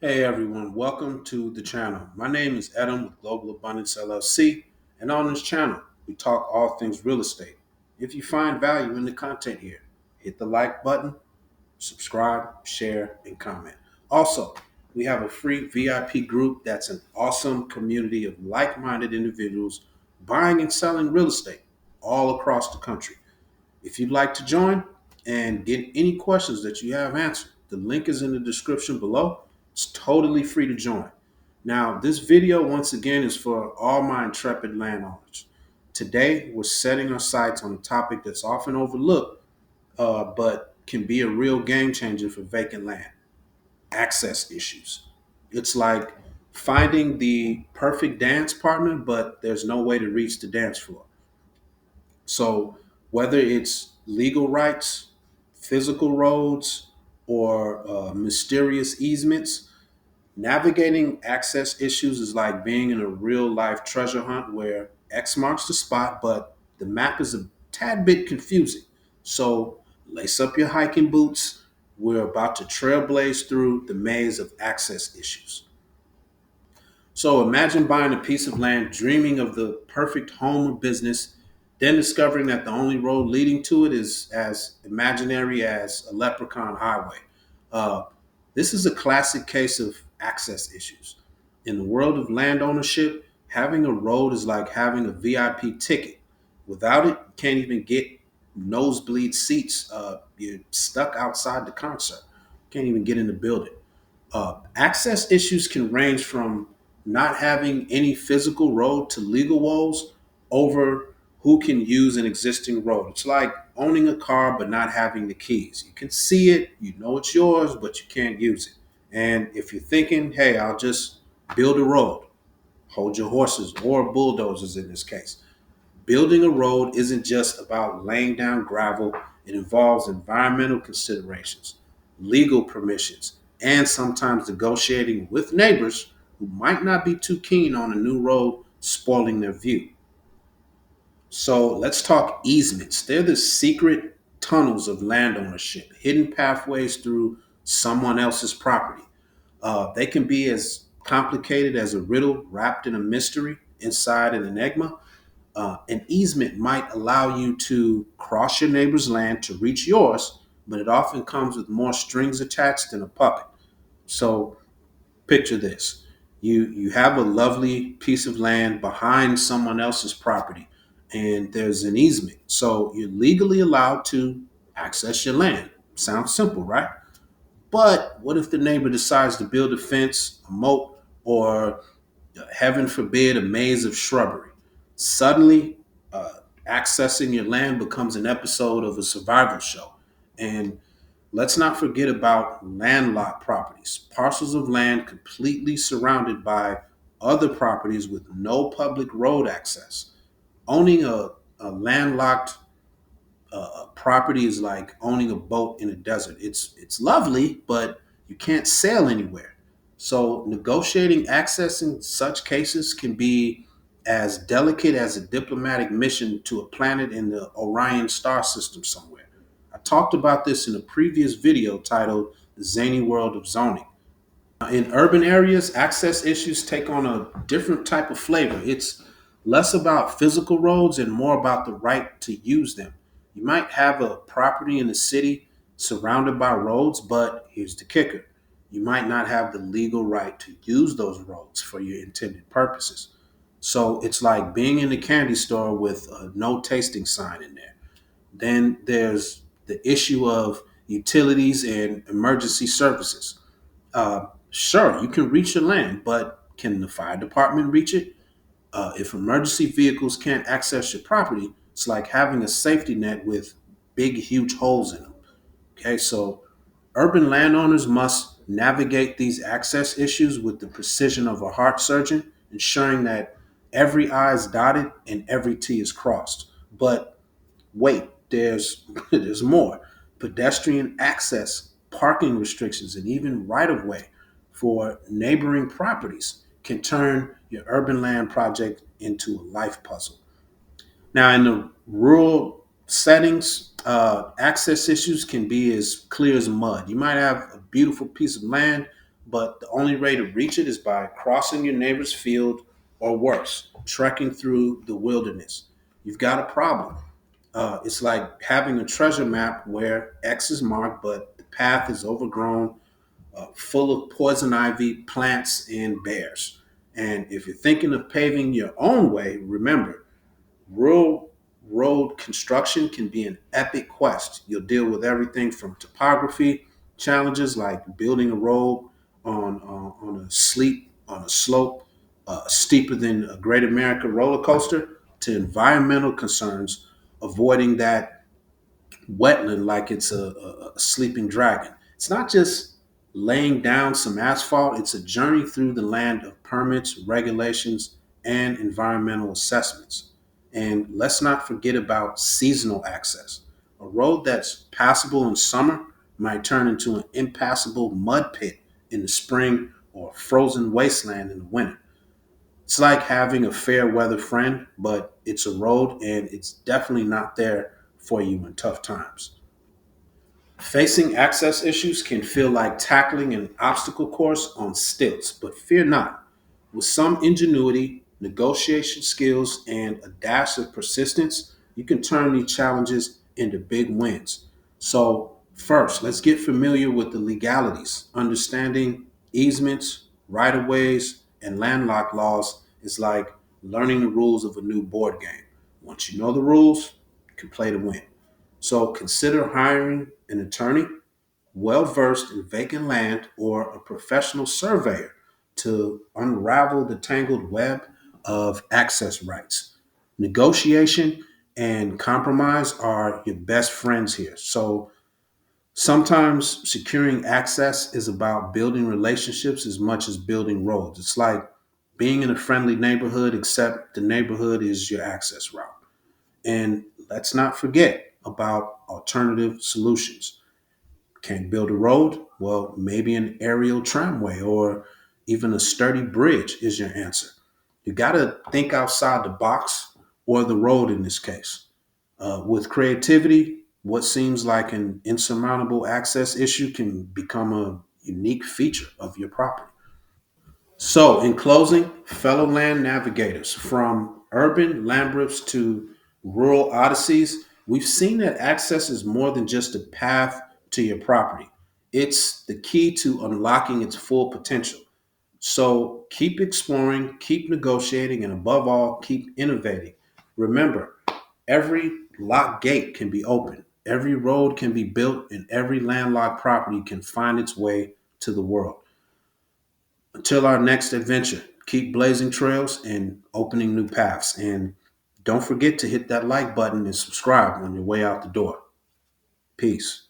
Hey everyone, welcome to the channel. My name is Adam with Global Abundance LLC, and on this channel, we talk all things real estate. If you find value in the content here, hit the like button, subscribe, share, and comment. Also, we have a free VIP group that's an awesome community of like minded individuals buying and selling real estate all across the country. If you'd like to join and get any questions that you have answered, the link is in the description below. It's totally free to join. Now, this video, once again, is for all my intrepid landowners. Today, we're setting our sights on a topic that's often overlooked, but can be a real game changer for vacant land: access issues. It's like finding the perfect dance partner, but there's no way to reach the dance floor. So whether it's legal rights, physical roads, or mysterious easements, navigating access issues is like being in a real life treasure hunt where X marks the spot, but the map is a tad bit confusing. So lace up your hiking boots. We're about to trailblaze through the maze of access issues. So imagine buying a piece of land, dreaming of the perfect home or business, then discovering that the only road leading to it is as imaginary as a leprechaun highway. Uh, this is a classic case of access issues. In the world of land ownership, having a road is like having a VIP ticket. Without it, you can't even get nosebleed seats. You're stuck outside the concert. Can't even get in the building. Access issues can range from not having any physical road to legal woes over who can use an existing road. It's like owning a car but not having the keys. You can see it, you know it's yours, but you can't use it. And if you're thinking, hey, I'll just build a road, hold your horses or bulldozers in this case. Building a road isn't just about laying down gravel, it involves environmental considerations, legal permissions, and sometimes negotiating with neighbors who might not be too keen on a new road spoiling their view. So let's talk easements. They're the secret tunnels of land ownership, hidden pathways through someone else's property. They can be as complicated as a riddle wrapped in a mystery inside an enigma. An easement might allow you to cross your neighbor's land to reach yours, but it often comes with more strings attached than a puppet. So picture this. You have a lovely piece of land behind someone else's property, and there's an easement. So you're legally allowed to access your land. Sounds simple, right? But what if the neighbor decides to build a fence, a moat, or heaven forbid, a maze of shrubbery? Suddenly, accessing your land becomes an episode of a survival show. And let's not forget about landlocked properties, parcels of land completely surrounded by other properties with no public road access. Owning a landlocked property is like owning a boat in a desert. It's lovely, but you can't sail anywhere. So negotiating access in such cases can be as delicate as a diplomatic mission to a planet in the Orion star system somewhere. I talked about this in a previous video titled The Zany World of Zoning. In urban areas, access issues take on a different type of flavor. It's less about physical roads and more about the right to use them. You might have a property in the city surrounded by roads, but here's the kicker: you might not have the legal right to use those roads for your intended purposes. So it's like being in the candy store with a no tasting sign in there. Then there's the issue of utilities and emergency services. Sure, you can reach your land, but can the fire department reach it? If emergency vehicles can't access your property, it's like having a safety net with big, huge holes in them. Okay, so urban landowners must navigate these access issues with the precision of a heart surgeon, ensuring that every I is dotted and every T is crossed. But wait, there's more. Pedestrian access, parking restrictions, and even right of way for neighboring properties can turn your urban land project into a life puzzle. Now, in the rural settings, access issues can be as clear as mud. You might have a beautiful piece of land, but the only way to reach it is by crossing your neighbor's field or worse, trekking through the wilderness. You've got a problem. It's like having a treasure map where X is marked, but the path is overgrown, full of poison ivy, plants, and bears. And if you're thinking of paving your own way, remember, rural road construction can be an epic quest. You'll deal with everything from topography challenges like building a road on a slope steeper than a Great America roller coaster to environmental concerns, avoiding that wetland like it's a sleeping dragon. It's not just laying down some asphalt, it's a journey through the land of permits, regulations, and environmental assessments. And let's not forget about seasonal access. A road that's passable in summer might turn into an impassable mud pit in the spring or a frozen wasteland in the winter. It's like having a fair weather friend, but it's a road and it's definitely not there for you in tough times. Facing access issues can feel like tackling an obstacle course on stilts, but fear not. With some ingenuity, negotiation skills, and a dash of persistence, you can turn these challenges into big wins. So, first, let's get familiar with the legalities. Understanding easements, right of ways, and landlocked laws is like learning the rules of a new board game. Once you know the rules, you can play to win. So consider hiring an attorney well versed in vacant land or a professional surveyor to unravel the tangled web of access rights. Negotiation and compromise are your best friends here. So sometimes securing access is about building relationships as much as building roads. It's like being in a friendly neighborhood, except the neighborhood is your access route. And let's not forget about alternative solutions. Can't build a road? Well, maybe an aerial tramway or even a sturdy bridge is your answer. You got to think outside the box or the road in this case. With creativity, what seems like an insurmountable access issue can become a unique feature of your property. So, in closing, fellow land navigators, from urban labyrinths to rural odysseys, we've seen that access is more than just a path to your property. It's the key to unlocking its full potential. So, keep exploring, keep negotiating, and above all, keep innovating. Remember, every locked gate can be opened, every road can be built, and every landlocked property can find its way to the world. Until our next adventure, keep blazing trails and opening new paths. And don't forget to hit that like button and subscribe on your way out the door. Peace.